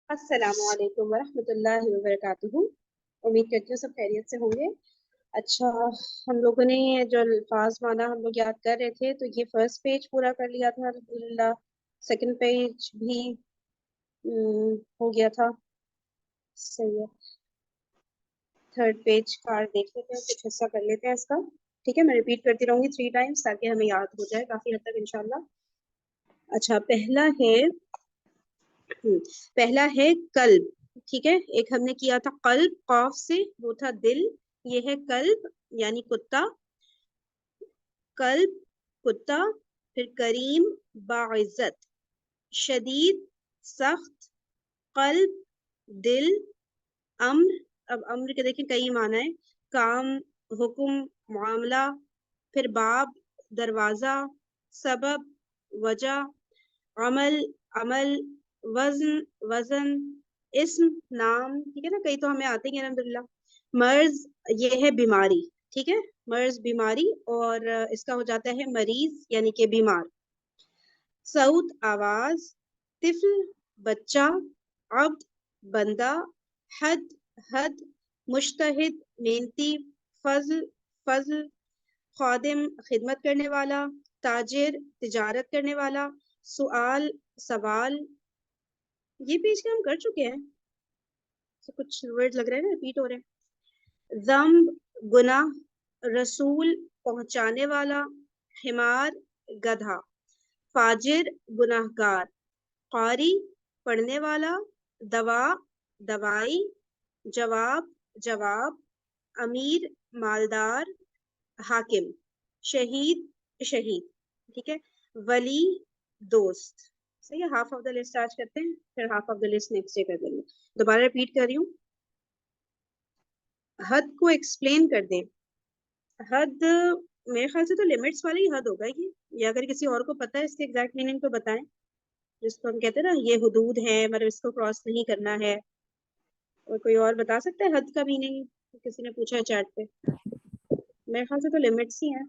अस्सलामु अलैकुम वरहमतुल्लाहि वबरकातुहू। उम्मीद करती हूँ सब खैरियत से होंगे। अच्छा, हम लोगों ने जो अल्फाज माना हम लोग याद कर रहे थे, तो ये फर्स्ट पेज पूरा कर लिया था अल्हम्दुलिल्लाह। सेकंड पेज भी हो गया था। सही है। थर्ड पेज का देख लेते हैं, कुछ हिस्सा कर लेते हैं इसका। ठीक है, मैं रिपीट करती रहूंगी 3 टाइम्स ताकि हमें याद हो जाए काफी हद तक इंशाल्लाह। अच्छा, पहला है कल्ब। ठीक है, एक हमने किया था कल्ब कॉफ से, वो था दिल। ये है कल्ब यानी कुत्ता। कल्ब कुत्ता। फिर करीम बाइज्जत। शदीद सख्त। कल्ब दिल। अम्र, अब अम्र के देखिए कई माना है। काम, हुक्म, मामला। फिर बाब, दरवाजा। सबब, वजह। अमल, अमल। वजन, वजन। इस्म, नाम। ठीक है ना, कई तो हमें आते ही हैं अल्हम्दुलिल्लाह। मर्ज, ये है बीमारी। ठीक है, मर्ज बीमारी, और इसका हो जाता है मरीज यानी कि बीमार। सऊत, आवाज। तिफल, बच्चा। अब्द, बंदा। हद, हद। मुश्तहिद, मेहनती। फजल, फजल। खादिम, खिदमत करने वाला। ताजिर, तिजारत करने वाला। सुआल, सवाल। ये पेज के हम कर चुके हैं, तो कुछ वर्ड लग रहे हैं ना रिपीट हो रहे हैं। जम्ब, गुनाह। रसूल, पहुंचाने वाला। हिमार, गधा। फाजिर, गुनाहगार। कारी, पढ़ने वाला। दवा, दवाई। जवाब, जवाब। अमीर, मालदार। हाकिम। शहीद, शहीद। ठीक है। वली, दोस्त। सही है, हाफ ऑफ द लिस्ट आज करते हैं, फिर half of the list next day कर देंगे। दोबारा रिपीट कर रही हूँ। हद को एक्सप्लेन कर दें। हद, मेरे ख्याल से तो लिमिट्स वाली ही हद होगा ये, या अगर किसी और को पता है इसके एग्जैक्ट मीनिंग तो बताएं। जिसको हम कहते हैं ना ये हुदूद है, मतलब इसको क्रॉस नहीं करना है। और कोई और बता सकता है हद का मीनिंग? किसी ने पूछा है चैट पे। मेरे ख्याल से तो लिमिट्स ही हैं।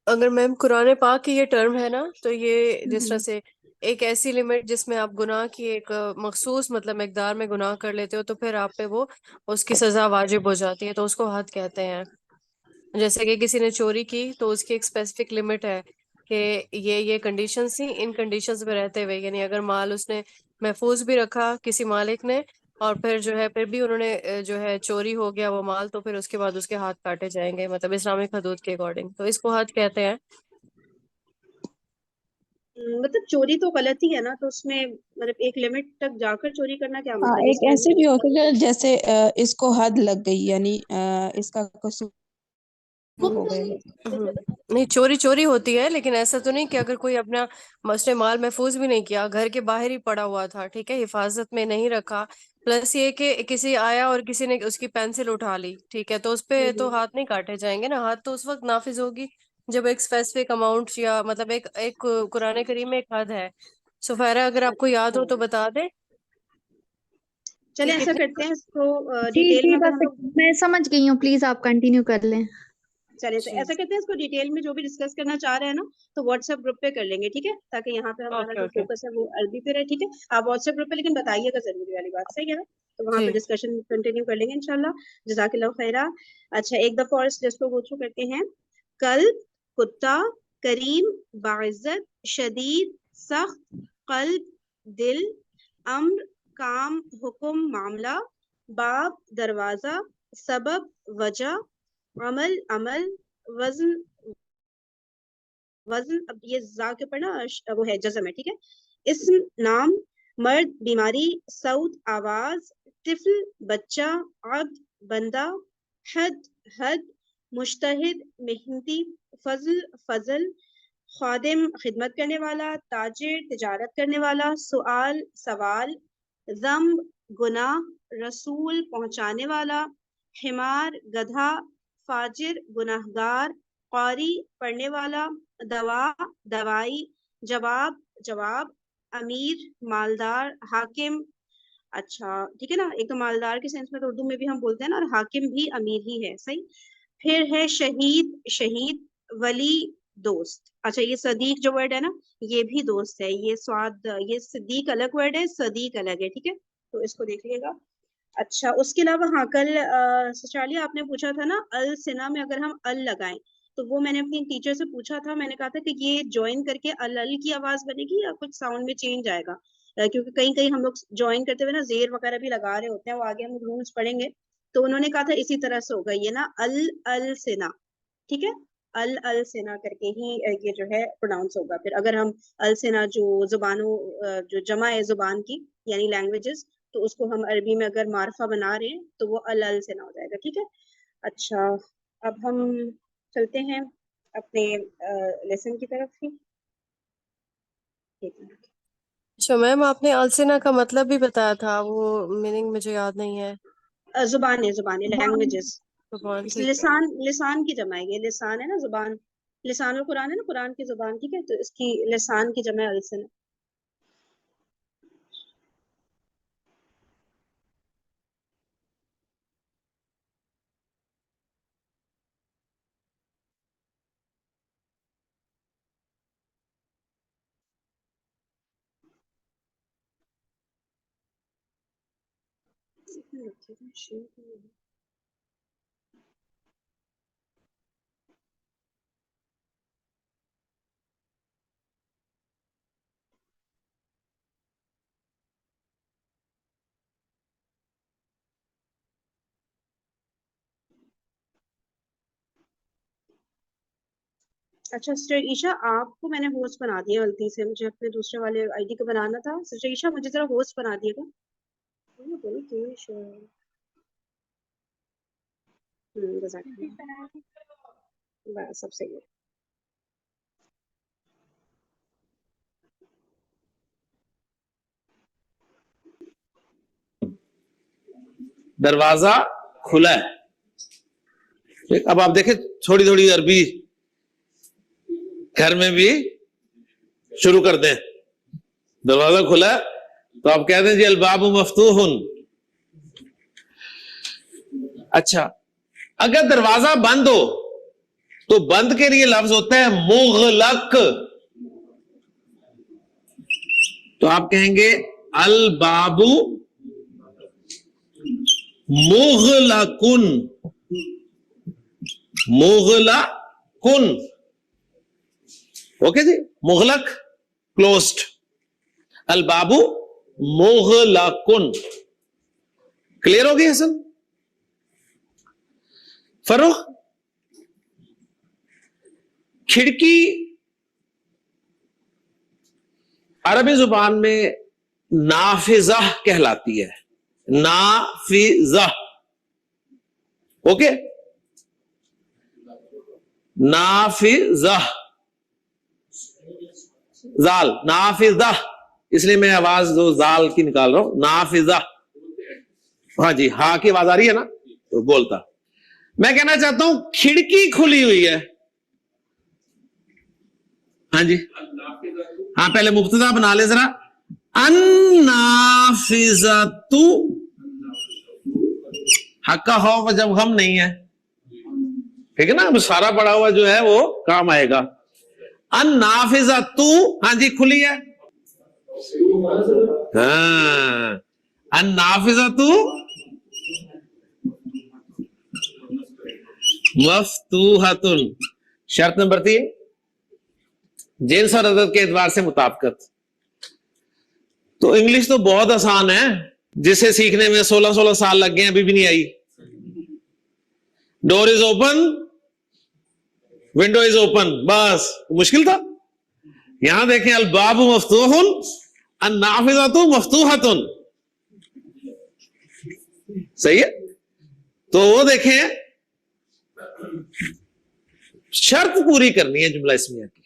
अगर मैम कुरान पाक की ये टर्म है ना, तो ये जिस तरह हम्म। से एक ऐसी लिमिट जिसमें आप गुनाह की एक मखसूस मतलब मिकदार में गुनाह कर लेते हो, तो फिर आप पे वो उसकी सजा वाजिब हो जाती है, तो उसको हद कहते हैं। जैसे कि किसी ने चोरी की तो उसकी एक स्पेसिफिक लिमिट है कि ये कंडीशंस थी, इन कंडीशंस में रहते हुए, यानी अगर माल उसने महफूज भी रखा किसी मालिक ने, और फिर जो है फिर भी उन्होंने जो है चोरी हो गया वो माल, तो फिर उसके बाद उसके हाथ काटे जाएंगे, मतलब इस्लामिक हदूद के अकॉर्डिंग, तो इसको हद कहते हैं। मतलब चोरी तो गलत ही है ना, तो उसमें मतलब एक लिमिट तक जाकर चोरी करना क्या हाँ, मतलब एक इसमें? ऐसे भी हो सकता है जैसे इसको हद लग गई, यानी इसका कसूर हो गए। नहीं, चोरी चोरी होती है, लेकिन ऐसा तो नहीं कि अगर कोई अपना मसले माल महफूज भी नहीं किया, घर के बाहर ही पड़ा हुआ था, ठीक है, हिफाजत में नहीं रखा, प्लस ये कि किसी आया और किसी ने उसकी पेंसिल उठा ली, ठीक है, तो उस पे तो हाथ नहीं काटे जाएंगे ना, हाथ तो उस वक्त नाफिज होगी जब एक स्पेसिफिक अमाउंट, या मतलब एक एक कुरान करीम में एक हद है। सुफैरा, अगर आपको याद हो तो बता दे कि चले ऐसा कितनी। करते हैं इसको जी डिटेल जी, में अगर बस हम लोग। मैं समझ गई हूँ, प्लीज आप कंटिन्यू कर लें। चले तो जी, ऐसा करते हैं, इसको डिटेल में जो भी डिस्कस करना चाह रहे हैं ना, तो व्हाट्सएप ग्रुप पे कर लेंगे। ठीक है, ताकि यहाँ पे हमारा ओके जो ओके। फोकस है वो अरबी पे रहे। ठीक है, आप व्हाट्सएप ग्रुप पे लेकिन बताइएगा जरूरी वाली बात, सही है ना? तो वहाँ पे जी, डिस्कशन कंटिन्यू कर लेंगे इंशाल्लाह। जजाकिल्लाह खैरा। अच्छा, एक दफा और इस लिस्ट को गो थ्रू करते हैं। कल्ब, कुत्ता। करीम, बाइज्जत। शदीद, सख्त। कल्ब, दिल। अम्र, काम, हुक्म, मामला। बाब, दरवाजा। सबब, वजह। अमल, अमल। वजन, वजन। अब ये जा के ऊपर ना वो है जज़म है। ठीक है। इस्म, नाम। मर्द, बीमारी। सऊत, आवाज। तिफल, बच्चा। अब्द, बंदा। हद, हद। मुश्तहिद, मेहनती। फजल, फजल। खादिम, खिदमत करने वाला। ताजिर, तिजारत करने वाला। सुआल, सवाल। जम्ब, गुनाह। रसूल, पहुंचाने वाला। हिमार, गधा। फाजिर, गुनाहगार। कारी, पढ़ने वाला। दवा, दवाई। जवाब, जवाब। अमीर, मालदार। हाकिम। अच्छा, ठीक है ना, एक तो मालदार के सेंस में तो उर्दू में भी हम बोलते हैं ना, और हाकिम भी अमीर ही है, सही। फिर है शहीद, शहीद। वली, दोस्त। अच्छा, ये सदीक जो वर्ड है ना, ये भी दोस्त है। ये स्वाद, ये सिद्दीक अलग वर्ड है, सदीक अलग है। ठीक है, तो इसको देख लीजिएगा। अच्छा, उसके अलावा हाँ, कल सचालिया आपने पूछा था ना अल सिना में अगर हम अल लगाएं, तो वो मैंने अपनी टीचर से पूछा था, मैंने कहा था कि ये ज्वाइन करके अल अल की आवाज बनेगी या कुछ साउंड में चेंज आएगा, क्योंकि कहीं कहीं हम लोग ज्वाइन करते हुए ना जेर वगैरह भी लगा रहे होते हैं, वो आगे हम रूल्स पढ़ेंगे। तो उन्होंने कहा था इसी तरह से होगा ये ना, अल अल सिना, ठीक है, अल अल सिना करके ही ये जो है प्रोनाउंस होगा। फिर अगर हम अल सिना जो जुबानों जो जमा है जुबान की यानी लैंग्वेजेस, तो उसको हम अरबी में अगर मार्फा बना रहे हैं तो वो अल अल सिना हो जाएगा, ठीक है। अच्छा, अब हम चलते हैं अपने लेसन की तरफ ही। एक मिनट। अच्छा मैम, आपने अलसिना का मतलब भी बताया था, वो मीनिंग मुझे याद नहीं है। जुबान है लैंग्वेजेस। भगवान, ठीक है। लिसान, लिसान की जमा है, ये लिसान है ना, जुबान, लिसान कुरान है ना, कुरान की जुबान, ठीक है, तो इसकी लिसान की जमा अलसन। अच्छा सिस्टर ईशा, आपको मैंने होस्ट बना दिया गलती से, मुझे अपने दूसरे वाले आईडी को बनाना था। सिस्टर ईशा मुझे जरा होस्ट बना दिएगा। बोलो क्यों ईशा? जज़ाकल्लाह। बस सब सही है। दरवाजा खुला है। ठीक, अब आप देखें थोड़ी थोड़ी अरबी घर में भी शुरू कर दें। दरवाजा खुला है तो आप कहते हैं जी अलबाबु मफ्तूहुन। अच्छा, अगर दरवाजा बंद हो तो बंद के लिए लफ्ज होता है मुगलक। तो आप कहेंगे अल बाबू मुगलकुन, मुगलकुन। ओके जी, मुगलक क्लोज्ड, अल बाबू मुगलकुन। क्लियर हो गई हसन? फरोख, खिड़की अरबी जुबान में नाफिजा कहलाती है, नाफिजा। ओके, नाफिजा, जाल नाफिजा, इसलिए मैं आवाज जो जाल की निकाल रहा हूं, नाफिजा। हाँ जी, हाँ की आवाज आ रही है ना, तो बोलता। मैं कहना चाहता हूं खिड़की खुली हुई है। हाँ जी, हाँ पहले मुब्तदा बना ले जरा। अन्नाफिज़तु, हक का खौफ जब हम नहीं है, ठीक है ना, अब सारा पड़ा हुआ जो है वो काम आएगा। अन्नाफिज़तु, हाँ जी खुली है। हाँ, अन्नाफिज़तु मफ्तूहतुन। शर्त नंबर 3, जिन्स और अदद के एतबार से मुताबिकत। तो इंग्लिश तो बहुत आसान है, जिसे सीखने में 16-16 साल लग गए अभी भी नहीं आई। Door is open, window is open, बस मुश्किल था। यहां देखें अलबाबु मफ्तूहुन, अन्नाफिज़तु मफ्तूहतुन। सही है। तो वो देखें, शर्त पूरी करनी है जुमला इस्मिया की।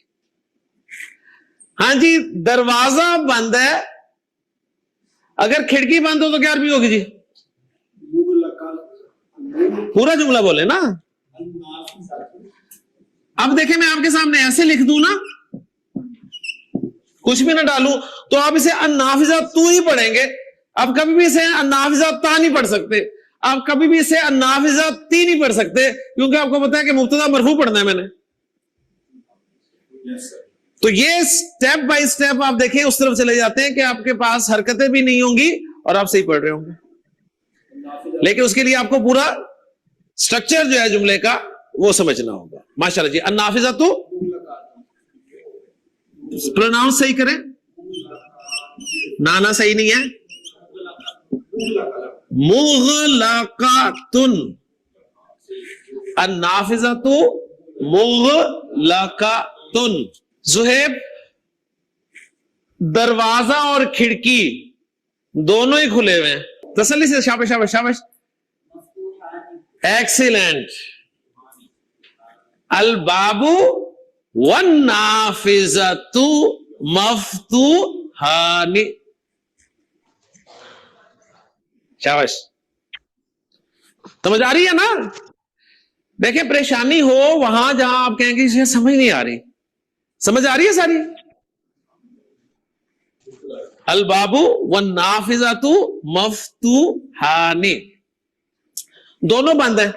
हाँ जी, दरवाजा बंद है, अगर खिड़की बंद हो तो क्या अरबी होगी जी? पूरा जुमला बोले ना। अब देखें, मैं आपके सामने ऐसे लिख दूं ना, कुछ भी ना डालूं, तो आप इसे अन्नाफिज़ा तू ही पढ़ेंगे। आप कभी भी इसे अन्नाफिज़ा ता नहीं पढ़ सकते, आप कभी भी इसे अन्नाफिज़ा ती नहीं पढ़ सकते, क्योंकि आपको पता है कि मुब्तदा मरफू पढ़ना है मैंने। तो ये स्टेप बाय स्टेप आप देखें, उस तरफ चले जाते हैं कि आपके पास हरकतें भी नहीं होंगी और आप सही पढ़ रहे होंगे, लेकिन उसके लिए आपको पूरा स्ट्रक्चर जो है जुमले का वो समझना होगा। माशाल्लाह जी। अन्नाफिजा तो प्रोनाउंस सही करें, नाना सही नहीं है, मुगलकातुन, अन्नाफिजा तो मुगलकातुन। जुहैब, दरवाजा और खिड़की दोनों ही खुले हुए हैं, तसल्ली से, शाबाश शाबाश शाबाश, एक्सीलेंट। अल बाबू वन नाफिजतु मफ्तूहानी, शाबाश। समझ आ रही है ना? देखिए, परेशानी हो वहां जहां आप कहेंगे इसे समझ नहीं आ रही, समझ आ रही है सारी। अल बाबू वन नाफिजतु मफ्तूहानी, दोनों बंद है।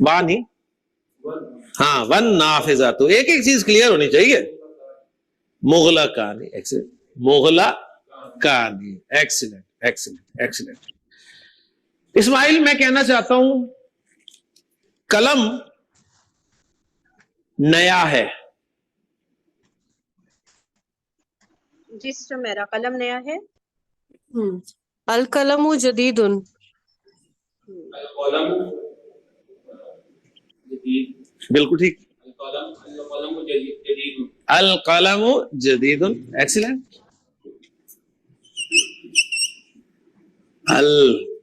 बानी, हाँ, वन नाफिजा, तो एक एक चीज क्लियर होनी चाहिए। मुगला कहानी, एक्सीलेंट, मुगला कहानी, एक्सीलेंट एक्सीलेंट एक्सीलेंट। इस्माइल, मैं कहना चाहता हूं कलम नया है। जी सिस्टर, मेरा कलम नया है। अल कलमु जदीदुन, बिल्कुल ठीक। अल कलमु जदीदुन, एक्सीलेंट। अल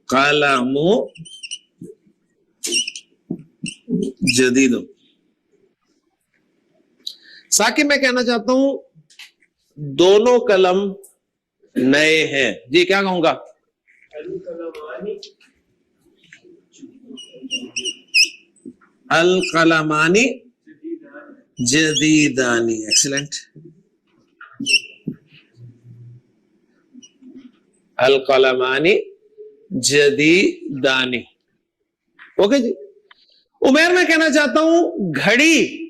कलमु जदीदुन। साकिब, मैं कहना चाहता हूं दोनों कलम नए हैं। जी, क्या कहूंगा? अल कलमानी जदीदानी, एक्सीलेंट। अल कलमानी जदीदानी, ओके जी। उमेर, मैं कहना चाहता हूं घड़ी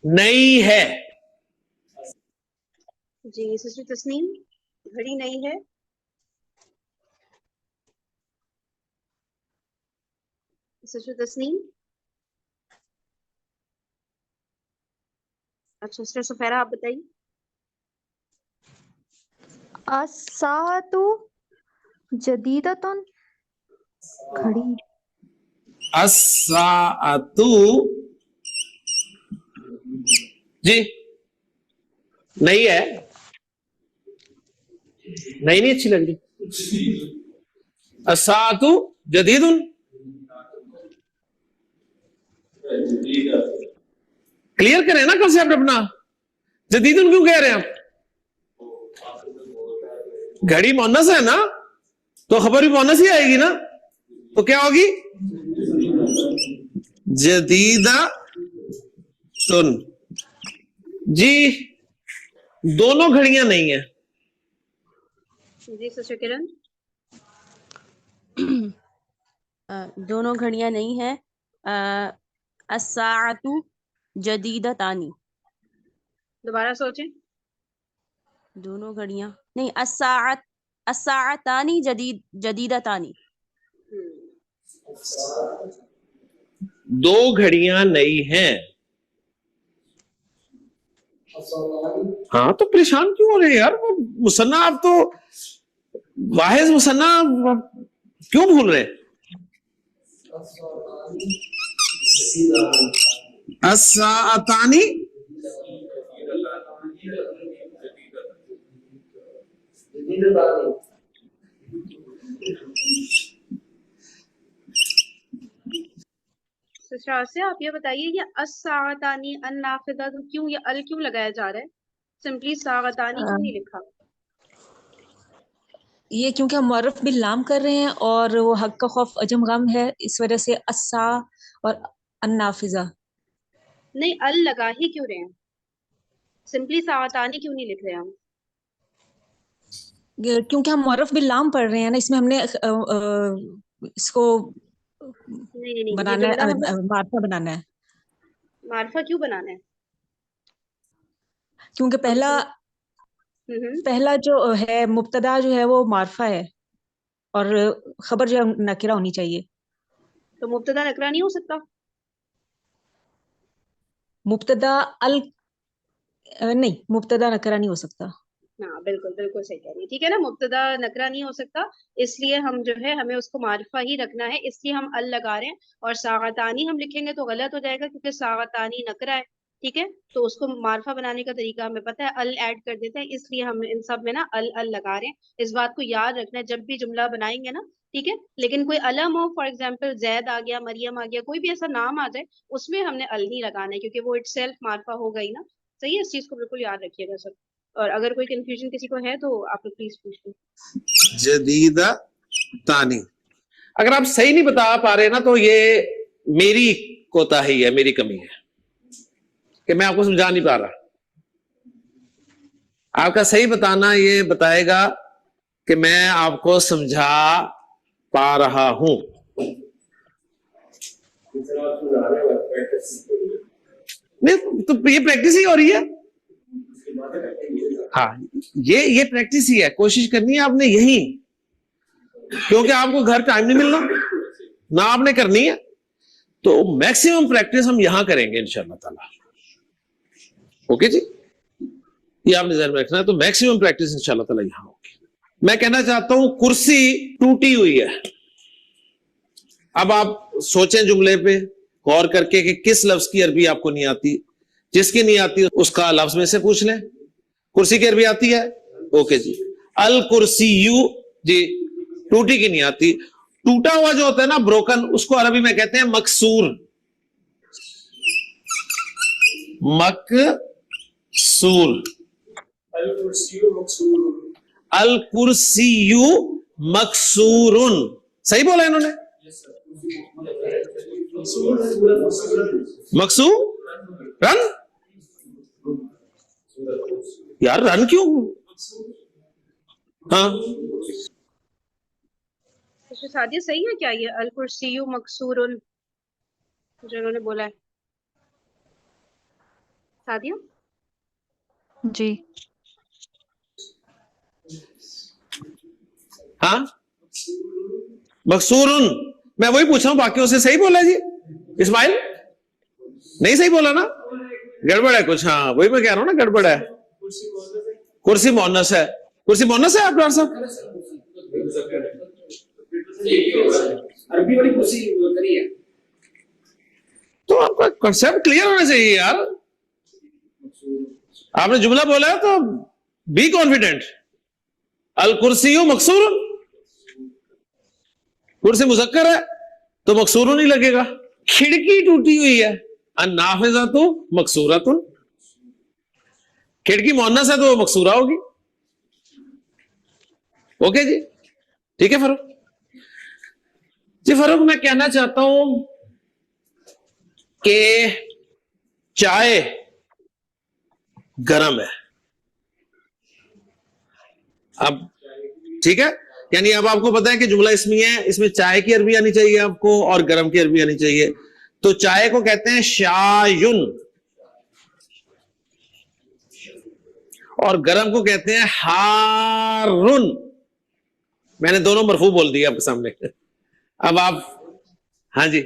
नई है। जी सिस्टर तस्नीम, घड़ी नई है। सिस्टर तस्नीम। अच्छा सिस्टर सुफैरा, आप बताइए। अस्सातु जदीदतुन, घड़ी। अस्साअतु, जी, नई है, नई नहीं अच्छी लग रही। अस्साअतु जदीदुन, क्लियर करें ना कंसेप्ट अपना। जदीदुन क्यों कह रहे हैं आप? घड़ी मोनस है ना, तो खबर भी मोनस ही आएगी ना, तो क्या होगी? जदीदा तुन। जी, दोनों घड़ियां नहीं है। जी सिस्टर किरण। दोनों घड़ियां नहीं है। अस्साअतु जदीदतानी, दोबारा सोचें। दोनों घड़ियां नहीं, अस्साअतानी जदीदतानी। दो घड़ियां नई हैं। हाँ, तो परेशान क्यों हो रहे हैं यार? वो मुसन्ना, आप तो वाहिद मुसन्ना क्यों भूल रहे? अस्साअतानी सिस्टर आसिया, आप ये बताइए, ये अस्साअतानी अन्नाफिदा तो क्यों, ये अल क्यों लगाया जा रहा है? सिंपली सागतानी क्यों नहीं लिखा? ये क्योंकि हम मुअर्रफ बिल लाम कर रहे हैं और वो हक का खौफ अजम गम है, इस वजह से अस्सा और अन्नाफिजा। नहीं, अल लगा ही क्यों रहे हैं? सिंपली सागतानी क्यों नहीं लिख रहे हम? क्योंकि हम मुअर्रफ बिल लाम पढ़ रहे हैं ना, इसमें हमने इसको नहीं, ये बनाना जुमला है, हमें मार्फा बनाना है। मार्फा क्यों बनाना है? क्योंकि पहला पहला जो है मुब्तदा जो है वो मारफा है और खबर जो है नकिरा होनी चाहिए। तो मुब्तदा नकरा नहीं हो सकता? मुब्तदा नहीं, मुब्तदा नकरा नहीं हो सकता। हाँ बिल्कुल बिल्कुल सही कह रही है, ठीक है ना, मुब्तदा नकरा नहीं हो सकता, इसलिए हम जो है हमें उसको मारिफा ही रखना है, इसलिए हम अल लगा रहे हैं। और सागतानी हम लिखेंगे तो गलत हो जाएगा क्योंकि सागतानी नकरा है, ठीक है, तो उसको मारिफा बनाने का तरीका हमें पता है, अल ऐड कर देते हैं, इसलिए हम इन सब में ना अल अल लगा रहे हैं। इस बात को याद रखना है जब भी जुमला बनाएंगे ना, ठीक है। लेकिन कोई अलम हो, फॉर एग्जाम्पल जैद आ गया, मरियम आ गया, कोई भी ऐसा नाम आ जाए, उसमें हमने अल नहीं लगाना है क्योंकि वो इटसेल्फ मारिफा हो गई ना। सही है, इस चीज को बिल्कुल याद रखिएगा सब। और अगर कोई कंफ्यूजन किसी को है तो आप लोग प्लीज पूछ लो। जदीदा तानी, अगर आप सही नहीं बता पा रहे ना तो ये मेरी कोताही है, मेरी कमी है कि मैं आपको समझा नहीं पा रहा। आपका सही बताना ये बताएगा कि मैं आपको समझा पा रहा हूं। नहीं तो ये प्रैक्टिस ही हो रही है। हाँ, ये प्रैक्टिस ही है, कोशिश करनी है आपने यही, क्योंकि आपको घर टाइम नहीं मिलना ना, आपने करनी है, तो मैक्सिमम प्रैक्टिस हम यहां करेंगे इंशाअल्लाह ताला। ओके जी, ये आपने ध्यान में रखना है, तो मैक्सिमम प्रैक्टिस इंशाअल्लाह ताला यहां होगी। मैं कहना चाहता हूं कुर्सी टूटी हुई है। अब आप सोचें जुमले पे गौर करके कि किस लफ्ज की अरबी आपको नहीं आती। जिसकी नहीं आती उसका लफ्ज में से पूछ लें। कुर्सी की अरबी आती है? ओके जी। अल कुर्सी यू जी, टूटी की नहीं आती। टूटा हुआ जो होता है ना, ब्रोकन, उसको अरबी में कहते हैं मकसूर। मकसूर। अल कुर्सियु मकसूरुन। सही बोला इन्होंने? मकसूर रन। यार रन क्यों? हाँ तो सादिया सही है क्या ये अल कुर्सियु मकसूरुन जो इन्होंने बोला है? सादिया जी। हाँ, मकसूरुन, मैं वही पूछ रहा हूं, बाकियों से सही बोला जी? इस्माइल नहीं सही बोला ना, गड़बड़ है कुछ। हाँ वही मैं कह रहा हूं ना, गड़बड़ है। कुर्सी मोहनस है। कुर्सी मोहनस है आप डॉक्टर साहब? अरबी वाली कुर्सी करी है। तो आपका कॉन्सेप्ट क्लियर होना चाहिए यार। आपने जुमला बोला है तो बी कॉन्फिडेंट। अल कुर्सियु मकसूर, कुर्सी मुज़क्कर है तो मकसूर नहीं लगेगा। खिड़की टूटी हुई है, अन्नाफिज़ातु मकसूरतुन। खिड़की मुअन्नस है तो मकसूरा होगी। ओके जी, ठीक है फरूक जी। फरूक, मैं कहना चाहता हूं कि चाय गरम है। अब ठीक है, यानी अब आपको पता है कि जुमला इसमी है, इसमें चाय की अरबी आनी चाहिए आपको और गरम की अरबी आनी चाहिए। तो चाय को कहते हैं शायुन और गरम को कहते हैं हारुन। मैंने दोनों मरफू बोल दिया आपके सामने। अब आप, हाँ जी,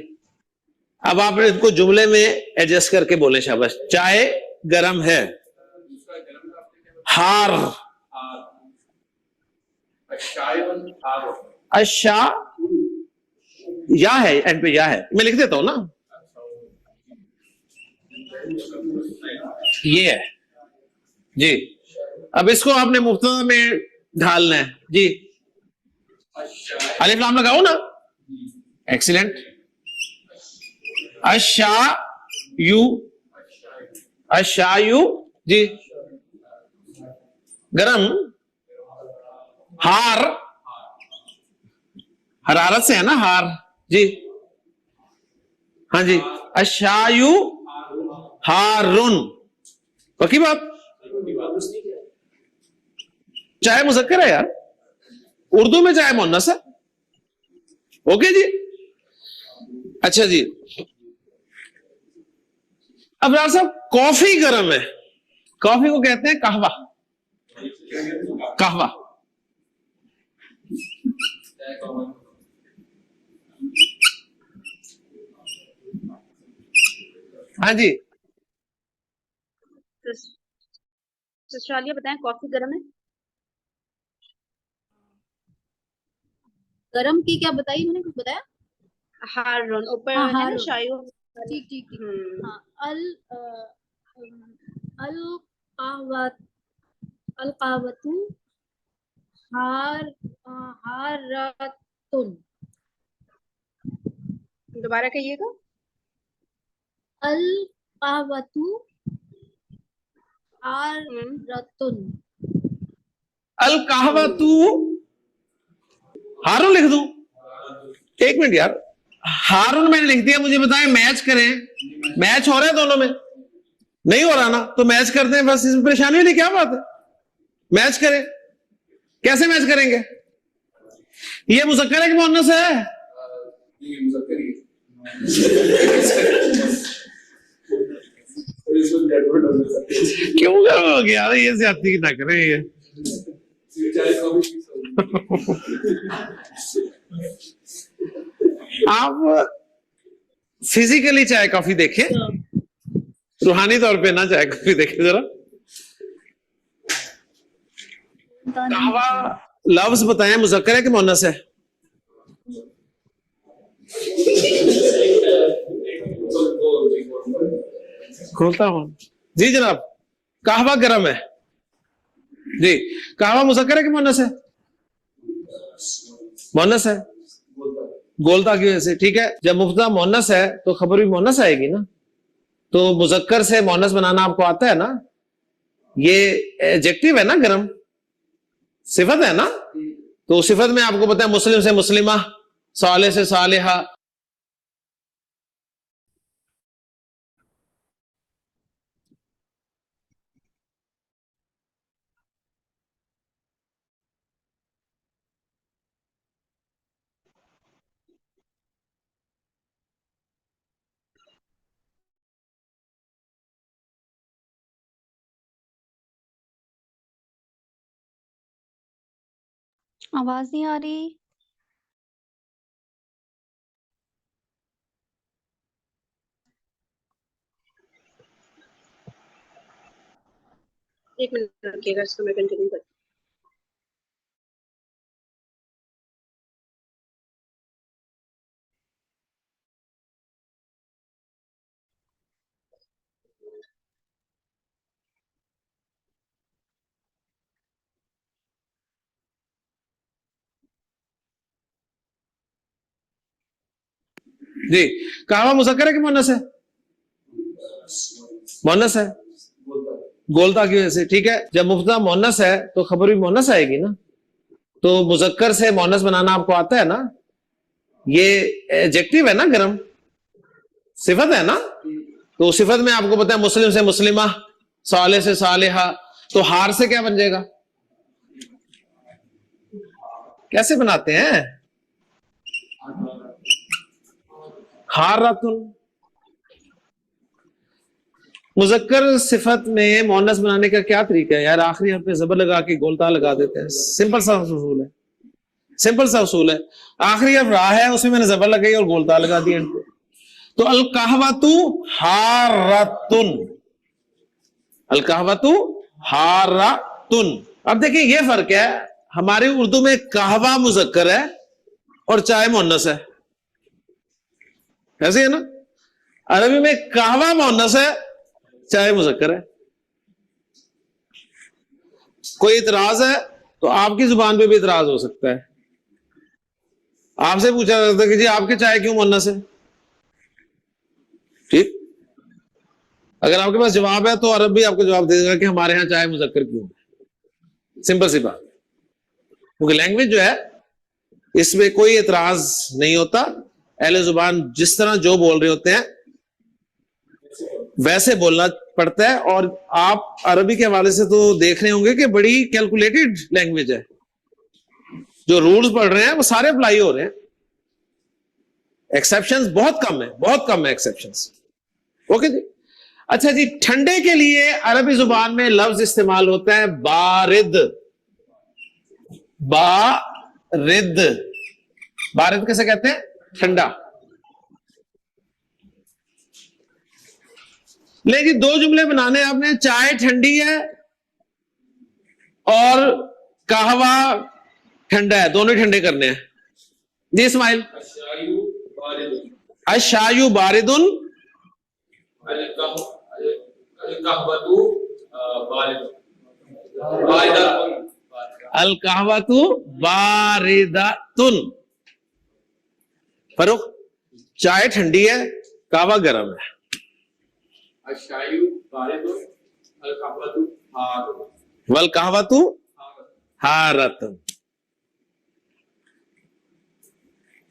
अब आप इनको जुमले में एडजस्ट करके बोले शाबाश। चाय गरम है, हार, अशा, या है एंड पे, या है, मैं लिख देता हूं ना, ये है जी। अब इसको आपने मुफ्तदा में ढालना है जी। अलिफ लाम लगाओ ना, एक्सीलेंट। अशा यू, अशायु जी। गरम, हार, हरारत से है ना, हार जी। हाँ जी, अशायु हारुन। पक्की बात? चाहे मुज़क्कर है यार, उर्दू में चाहे मुन्नस है। ओके जी, अच्छा जी। अब यार साहब, कॉफी गर्म है, कॉफी को कहते हैं कहवा, कहवा। हाँ जी, तो शालिया बताएं, कॉफी गर्म है? गरम की क्या बताई मैंने, कुछ बताया? हारून ऊपर हाँ, है ना हारून। शायू। ठीक ठीक ठीक। हम्म। हाँ, अल कहवत अल कहवतु हारतुन। दोबारा कहिएगा। अल कहवतु हारतुन। अल कहवा तू, हारून लिख दूं? एक मिनट यार, हारून मैंने लिख दिया, मुझे बताएं मैच करें। मैच हो रहा है दोनों में? नहीं हो रहा ना, तो मैच करते हैं बस, इसमें परेशानी नहीं, क्या बात है, मैच करें। कैसे मैच करेंगे? ये मुज़क्कर है कि मुअन्नस है? क्यों हो गया ये ज्यादती ना करें ये। आप फिजिकली चाय कॉफी देखें, रूहानी तौर पे ना चाय कॉफी देखें जरा। कहवा लफ्ज बताएं, मुज़क्कर है कि मुअन्नस है? खोलता हूं जी जनाब। कहवा गरम है जी। कहवा मुज़क्कर है कि मुअन्नस है? मुअन्नस है, गोलता की वजह से। ठीक है, जब मुफ्ता मुअन्नस है तो खबर भी मुअन्नस आएगी ना। तो मुज़क्कर से मुअन्नस बनाना आपको आता है ना? ये एडजेक्टिव है ना, गरम सिफत है ना। तो सिफत में आपको पता है मुस्लिम से मुस्लिमा, साले से सालेहा। आवाज नहीं आ रही। एक मिनट रखिएगा, इसको मैं कंटिन्यू करती जी, कहवा मुज़क्कर है कि मुअन्नस है? मुअन्नस है, गोलता की वजह से। ठीक है, जब मुफ्ता मुअन्नस है तो खबर भी मुअन्नस आएगी ना। तो मुज़क्कर से मुअन्नस बनाना आपको आता है ना? ये एडजेक्टिव है ना, गरम सिफत है ना। तो सिफत में आपको पता है मुस्लिम से मुस्लिमा, साले से सालेहा। तो हार से क्या बन जाएगा? कैसे बनाते हैं? हारतुन। मुज़क्कर सिफत में मुअन्नस बनाने का क्या तरीका है यार? आखिरी हर्फ पे जबर लगा के गोलता लगा देते हैं। सिंपल सा उसूल है, सिंपल सा उसूल है। आखिरी हर्फ रा है, उसमें मैंने जबर लगाई और गोलता लगा दिया। तो अल कहवतु हारतुन, अल कहवतु हारतुन। अब देखिए ये फर्क है, हमारी उर्दू में कहवा मुज़क्कर है और चाय मुअन्नस है, ऐसे है ना। अरबी में कहवा मुअन्नस है, चाय मुज़क्कर है। कोई इतराज है तो आपकी जुबान पे भी इतराज हो सकता है। आपसे पूछा जा सकता है कि जी आपके चाय क्यों मुअन्नस है? ठीक, अगर आपके पास जवाब है तो अरब भी आपको जवाब दे देगा कि हमारे यहाँ चाय मुज़क्कर क्यों है। सिंपल सी बात, क्योंकि लैंग्वेज जो है इसमें कोई इतराज नहीं होता। अहले जुबान जिस तरह जो बोल रहे होते हैं वैसे बोलना पड़ता है। और आप अरबी के हवाले से तो देख रहे होंगे कि बड़ी कैलकुलेटेड लैंग्वेज है। जो रूल्स पढ़ रहे हैं वो सारे अप्लाई हो रहे हैं। एक्सेप्शंस बहुत कम है, बहुत कम है एक्सेप्शंस। ओके जी। अच्छा जी, ठंडे के लिए अरबी जुबान में लफ्ज इस्तेमाल होता है बारिद। बारिद, बारिद कैसे कहते हैं? ठंडा। लेकिन दो जुमले बनाने आपने, चाय ठंडी है और कहवा ठंडा है, दोनों ठंडे करने हैं जी। इस्माइल, अशायु बारिदुन, अल कहवतु बारिदातुन। फरुख, चाय ठंडी है, कहवा गर्म है। वल कहवतु हारतुन।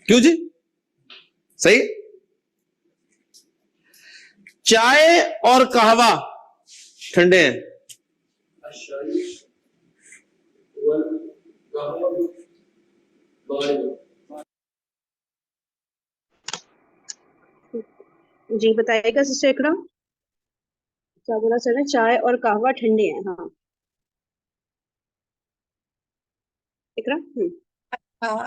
क्यों जी? सही। चाय और कहवा ठंडे हैं। जी बताइएगा सिस्टर इकरा, क्या बोला सर ने? चाय और कहवा ठंडे हैं। हाँ इकरा।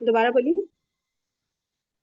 दोबारा बोलिए।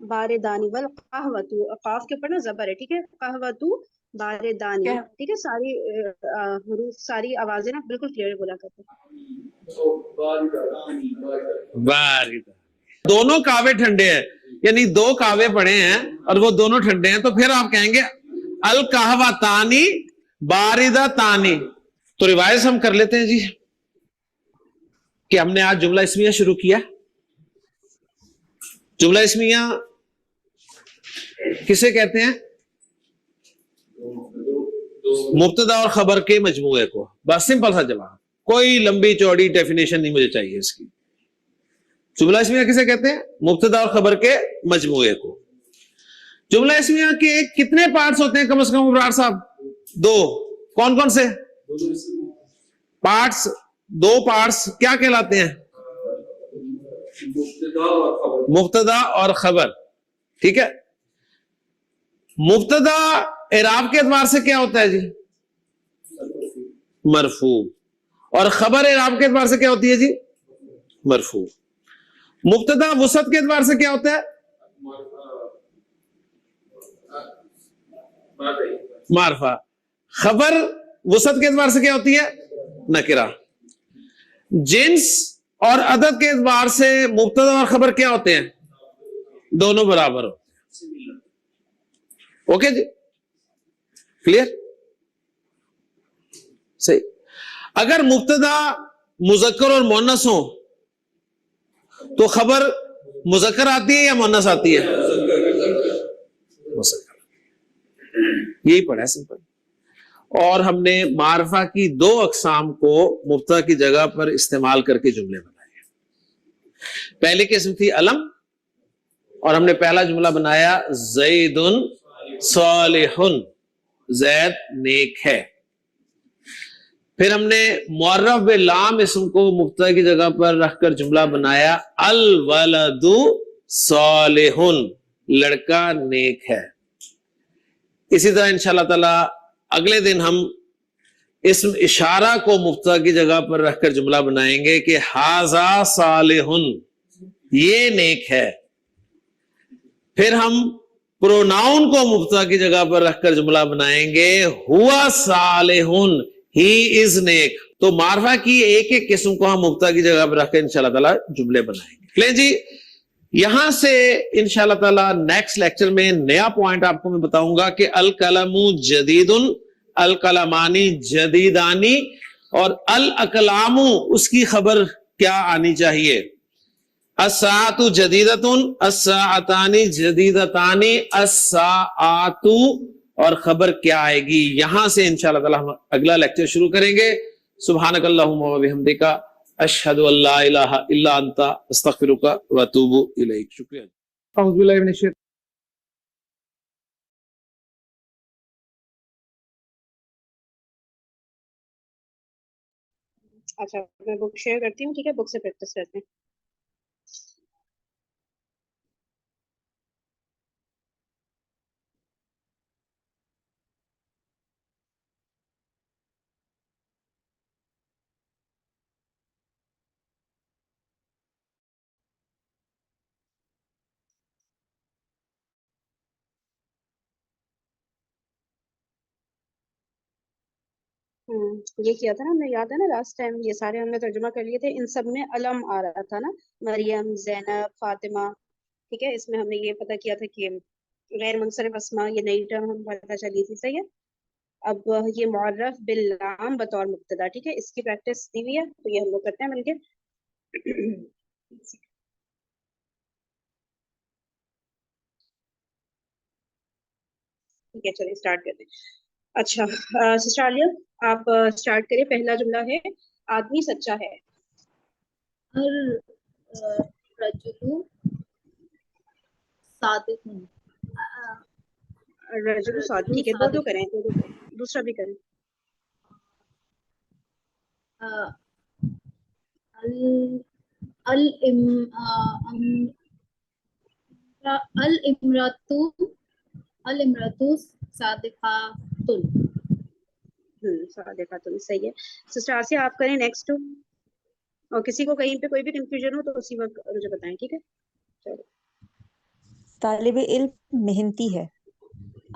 बारेदानी। वल कहवतु, काफ के ऊपर ना जबर है, ठीक है। कहवतु बारेदानी, ठीक है। सारी हुरूफ, सारी आवाजें ना बिल्कुल क्लियर बोला करते हैं। बारिदा, दोनों कावे ठंडे हैं, यानी दो कावे पड़े हैं और वो दोनों ठंडे हैं, तो फिर आप कहेंगे अल कहवा तानी बारिदा तानी। तो रिवायत हम कर लेते हैं जी कि हमने आज जुमला इस्मिया शुरू किया। जुमला इस्मिया किसे कहते हैं? मुब्तदा और खबर के मजमूए को। बस सिंपल सा जवाब, कोई लंबी चौड़ी डेफिनेशन नहीं मुझे चाहिए इसकी। जुमला इस्मिया किसे कहते हैं? मुब्तदा और खबर के मजमूए को। जुमला इस्मिया के कितने पार्ट्स होते हैं कम से कम इब्रार साहब? दो। कौन कौन से पार्ट्स? दो पार्ट्स क्या कहलाते हैं? मुब्तदा और खबर, ठीक है। मुब्तदा इराब के एतबार से क्या होता है जी? मरफू। और खबर इराब के एतबार से क्या होती है जी? मरफू। मुब्तदा वसत के एतबार से क्या होता है? मारफा। खबर वसत के एतबार से क्या होती है? नकिरा। जिन्स और अदद के एतबार से मुब्तदा और खबर क्या होते हैं? दोनों बराबर होते हैं। ओके जी, क्लियर? सही। अगर मुब्तदा मुजक्कर और मुन्नस हो तो खबर मुजक्कर आती है या मुन्नस आती है? मुजक्कर। यही पढ़ा है सिंपल। और हमने मारफा की दो अकसाम को मुब्तदा की जगह पर इस्तेमाल करके जुमले बनाए। पहली किस्म थी अलम, और हमने पहला जुमला बनाया ज़ैदुन सालिहुन, जैद नेक है। फिर हमने मुअर्रफ बे लाम इसम को मुब्तदा की जगह पर रखकर जुमला बनाया अल वलदु सालिहुन, लड़का नेक है। इसी तरह इंशाअल्लाह ताला अगले दिन हम इस्म इशारा को मुब्तदा की जगह पर रखकर जुमला बनाएंगे कि हाजा सालिहुन, ये नेक है। फिर हम प्रोनाउन को मुब्तदा की जगह पर रखकर जुमला बनाएंगे हुआ सालिहुन, ही इज नेक। तो मारफा की एक एक किस्म को हम मुब्तदा की जगह पर रखकर इंशाअल्लाह ताला जुमले बनाएंगे। ले जी, यहां से इंशाअल्लाह ताला नेक्स्ट लेक्चर में नया पॉइंट आपको मैं बताऊंगा कि अल कलमु जदीदुन, अल कलमानी जदीदानी, और अल अकलामु उसकी खबर क्या आनी चाहिए? अस्साअतु जदीदतुन, अस्साअतानी जदीदतानी, अस्साअतु, और खबर क्या आएगी? यहां से इंशाअल्लाह ताला हम अगला लेक्चर शुरू करेंगे। सुब्हानकल्लाहुम्मा व बिहम्दिका अशहदु अल्ला इलाहा इल्ला अंता अस्तगफिरुका व अतूबु इलैक। शुक्रिया। अऊज़ु बिल्लाहि मिनश शैतानिर अच्छा मैं बुक शेयर करती हूँ, ठीक है, बुक से प्रैक्टिस करते हैं। ये किया था ना हमने, याद है ना लास्ट टाइम, ये सारे हमने तर्जुमा कर लिए थे, इन सब में अलम आ रहा था ना, मरियम, जैनब, फातिमा, ठीक है। इसमें हमने ये पता किया था कि गैर मुनसरिफ अस्मा, ये नई टर्म हम पता चली थी, सही है। अब ये मुअर्रफ बिल लाम बतौर मुब्तदा, ठीक है, इसकी प्रैक्टिस दी हुई है, तो ये हम लोग करते हैं मिलके। ठीक है, चलिए स्टार्ट करते हैं। अच्छा सिस्टर आलिया, आप स्टार्ट करिए। पहला जुमला है, आदमी सच्चा है। रजुलु सादिकुन। रजुल साद, रजुलु ठीक है, दो दो सादिकुन। करें, दो दो करें, दूसरा भी करें। अल अल इम अल इमरातु अल इमरातु सादिकातुन। देखा तुम, सही है। सिस्टर आसिया, आप करें नेक्स्ट। और किसी को कहीं पे कोई भी कंफ्यूजन हो तो उसी वक्त मुझे बताएं, ठीक है। चलो। तालिब इल्म मेहनती है।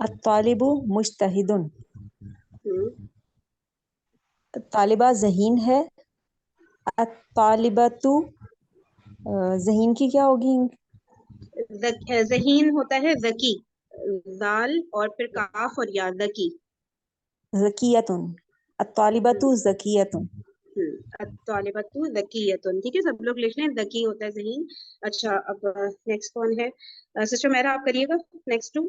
अत्तालिबु मुज्तहिदुन। हम्म, तालिबा ज़हीन है। अत्तालिबतु ज़हीन की क्या होगी? ज़हीन होता है ज़की, दाल और फिर काफ और या, ज़की। ज़कियतुन। अत्तालिबतु ज़कियतुन। तालिबतु ज़कियतुन, ठीक है, सब लोग लिख लें, ज़की होता है ज़हीन। अच्छा अब नेक्स्ट कौन है? सिस्टर मेहरा, आप करिएगा नेक्स्ट टू।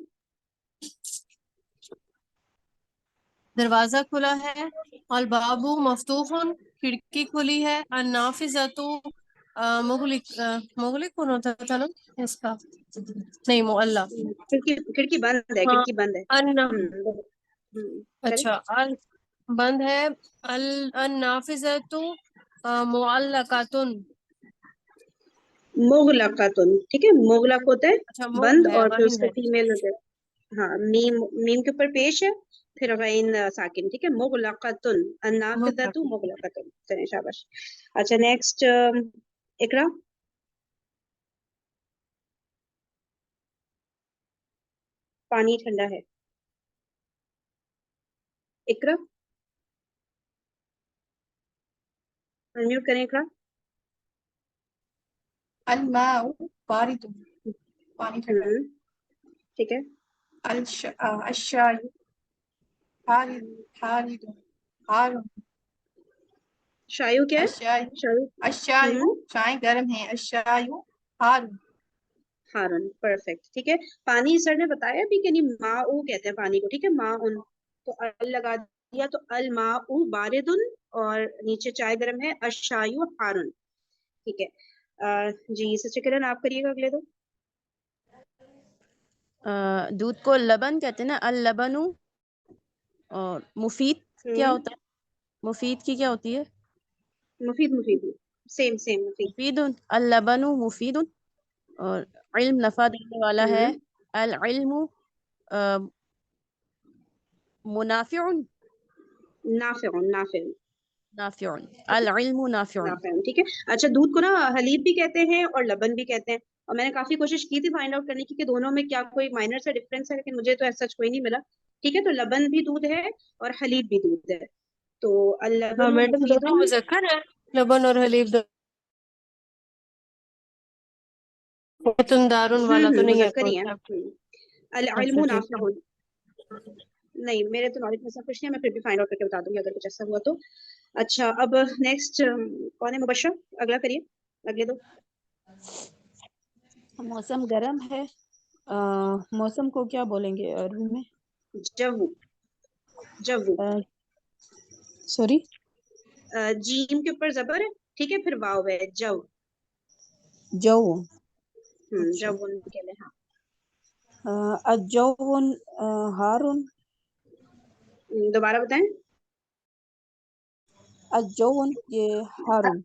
दरवाजा खुला है। अल बाबू मफ्तूहुन, खिड़की खुली है। अन्नाफिज़तु मुगलिक कौन होता था ना इसका, नहीं मुअल्ला। खिड़की, खिड़की बंद है, हाँ, खिड़की बंद है। अन्ना, करें। अच्छा अल बंद है। अल अन्नाफिज़तु मुअल्लकातुन। मुगलकातुन, ठीक है, मुगलक होता है अच्छा मुग बंद, है, और फिर वाहिन उसका है। फीमेल होता है। हाँ, मीम, मीम के ऊपर पेश है, फिर गैन साकिन, ठीक है, मुगलकातुन, अन्नाफिज़तु मुगलक। मुगलकातुन। चलिए शाबाश। अच्छा नेक्स्ट, इकरा। पानी ठंडा है। इकरा, अनम्यूट करें इकरा। अल माउ बारिदुन। पानी ठंडा है। ठीक है। अश्शायु हारिदुन। हारुन। शायु क्या है? अश्शायु शायु। अश्शायु चाय गर्म है। अश्शायु हारुन। हारून, परफेक्ट, ठीक है। पानी सर ने बताया भी कि नहीं, माऊ कहते हैं पानी को, ठीक है, माउन। तो अल लगा दिया, तो अल माऊ बारिदुन, और नीचे चाय गर्म है, अशायु हारून, ठीक है। जी सिस्टर किरण, आप करिएगा अगले दो। दूध को लबन कहते हैं ना, अल लबनु। और मुफीद क्या होता है? मुफीद की क्या होती है? मुफीद, मुफीद, सेम सेम, मुफीद। मुफीदुन, अल लबनु मुफीदुन। और इल्म नफा देने वाला है। अल इल्मु मुनाफिउन। नाफिउन, नाफिउन, नाफिउन, ठीक अल है, इल्मु नाफिउन। नाफिउन, ठीक है। अच्छा दूध को ना हलीब भी कहते हैं और लबन भी कहते हैं, और मैंने काफी कोशिश की थी फाइंड आउट करने की कि दोनों में क्या कोई माइनर सा डिफरेंस है, लेकिन मुझे तो ऐसा कोई नहीं मिला, ठीक है। तो लबन भी दूध है और हलीब भी दूध है। तो अल हाँ लबन मैडम, दोनों मुफीदुन। मुज़क्कर है, लबन और हलीब। तुम दारुन वाला तो नहीं है मुजक्कर ही है। कॉन्सेप्ट? अल अच्छा इल्मु ठीक है। नाफिउन। नहीं, मेरे तो नॉलेज में ऐसा कुछ नहीं है, मैं फिर भी फाइंड आउट करके बता दूंगी अगर कुछ ऐसा हुआ तो। अच्छा अब नेक्स्ट कौन है? मुबशर, अगला करिए, अगले दो। मौसम गर्म है। मौसम को क्या बोलेंगे अरबी में? जव्वू, जव्वू। सॉरी। जीम के ऊपर जबर है, ठीक है, फिर वाव है, जव। जौ। अच्छा। जव्वुन कहते हैं, अजौन हारून। दोबारा बताएं। अजौन ये हारून।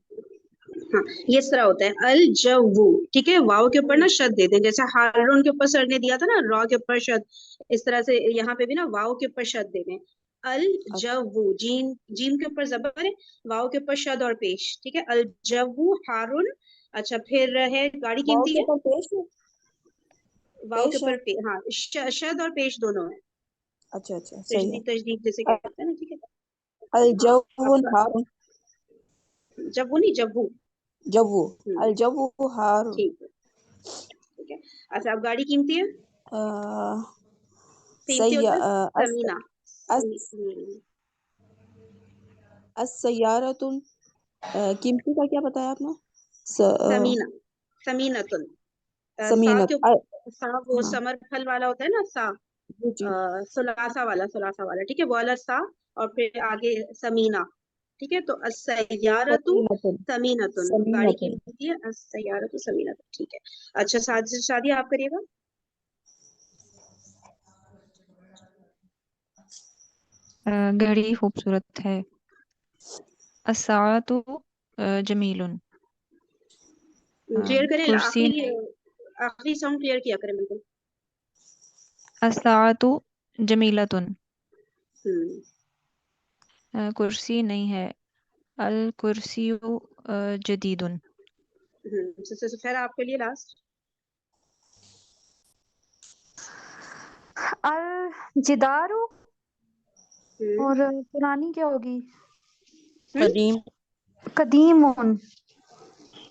हाँ, ये इस तरह होता है अल जव्वू, ठीक है। वाव के ऊपर ना शद देते हैं, जैसे हारून के ऊपर सर ने दिया था ना रॉ के ऊपर शद, इस तरह से यहाँ पे भी ना वाव के ऊपर शद देते हैं। अल जव्वू, जीम जीम के ऊपर जबर है, वाव के ऊपर शद और पेश, ठीक है। अल जव्वू हारून। अच्छा, फिर है गाड़ी वाव कीमती के है, ऊपर पेश है, वाव के पेश है। ऊपर हाँ, शद और पेश दोनों है, अच्छा अच्छा सही है। तजदीद तजदीद जैसे कहते हैं ना, ठीक है। अल हाँ, जौन आपका हारून। जव्वू नहीं, जव्वू। जव्वू। अल जव्वू हारून। ठीक है, ठीक है। अच्छा, अब गाड़ी कीमती है, अ, कीमती सैया होता है अस समीना। अस अस्सयारतुल। कीमती का क्या बताया आपने? समीना, समीनतुन। सा समीनत के सा वो हाँ समर फल वाला होता है ना, सा जी जी। सुलासा वाला, ठीक है, वो वाला सा, और फिर आगे समीना, ठीक है। तो अस्सयारतु समीनतुन। समीनतुन, गाड़ी की समीनतुन। होती है अस्सयारतु समीनतुन, ठीक है। अच्छा, शादी आप करिएगा। घड़ी खूबसूरत है। अस्साअतु जमीलुन। क्लियर करें, कुर्सी नहीं। आखिरी साउंड क्लियर किया करें बिल्कुल। अस्साअतु जमीलतुन। हम्म कुर्सी नहीं है। अल कुर्सियु जदीदुन। फिर आपके लिए लास्ट। अल जिदारू, और पुरानी क्या होगी? कदीम। कदीमुन।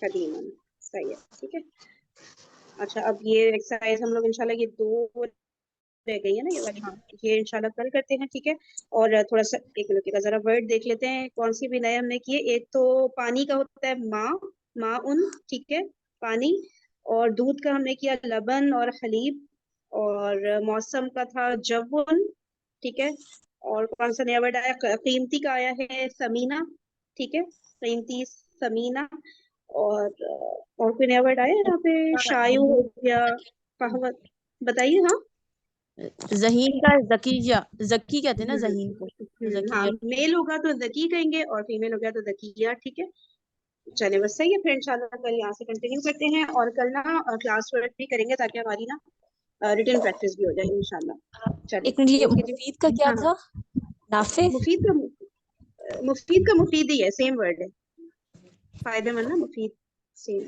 कदीमन, सही है, ठीक है। अच्छा, अब ये एक्सरसाइज हम लोग इंशाल्लाह, ये दो रह गई है ना ये वाली, हाँ, ये इंशाल्लाह कल करते हैं, ठीक है। और थोड़ा सा एक मिनट का जरा वर्ड देख लेते हैं कौन सी भी नए हमने किए। एक तो पानी का होता है माउन, ठीक है, पानी। और दूध का हमने किया लबन और हलीब। और मौसम का था जव्वन, ठीक है। और कौन सा नया वर्ड आया, कीमती का आया है समीना, ठीक है, कीमती समीना। और कोई नया वर्ड आया है यहाँ पे, शायु हो गया, कहावत, बताइए। हाँ, जहीन का जकिया, जकी कहते हैं ना जहीन को, हाँ, जकिया। मेल होगा तो जकी कहेंगे और फीमेल हो गया तो जकिया, ठीक है। चले, बस सही है। फिर इंशाल्लाह कल यहाँ से कंटिन्यू करते हैं, और कल ना क्लास वर्क भी करेंगे, ताकि हमारी ना रिटन प्रैक्टिस भी हो जाए इंशाल्लाह। चलिए, एक मिनट, ये ओके जी। मुफीद का क्या हाँ हाँ, था? नाफे। मुफीद का मुफीद ही है, सेम वर्ड है, फायदेमंद ना, मुफीद सेम।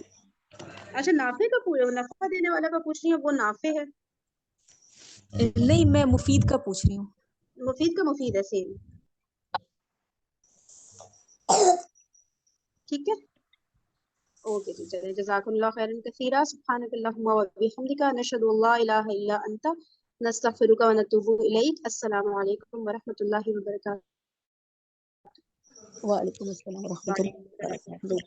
अच्छा, नाफे का नफा देने वाला का पूछ रही है, वो नाफे है, नहीं, मैं मुफीद का पूछ रही हूँ। मुफीद का मुफीद है, सेम, ठीक है। ओके जी, चलिए, जज़ाकुमुल्लाह खैरन कसीरा, सुब्हानकल्लाहुम्मा व बिहम्दिका, नशहदु अल्ला इलाहा इल्ला अंता, नस्तगफिरुका व नतूबु इलैक। अस्सलामु अलैकुम व रहमतुल्लाहि व बरकातुहू। वालेकुम अस्सलाम व रहमतुल्लाहि व बरकातुहू।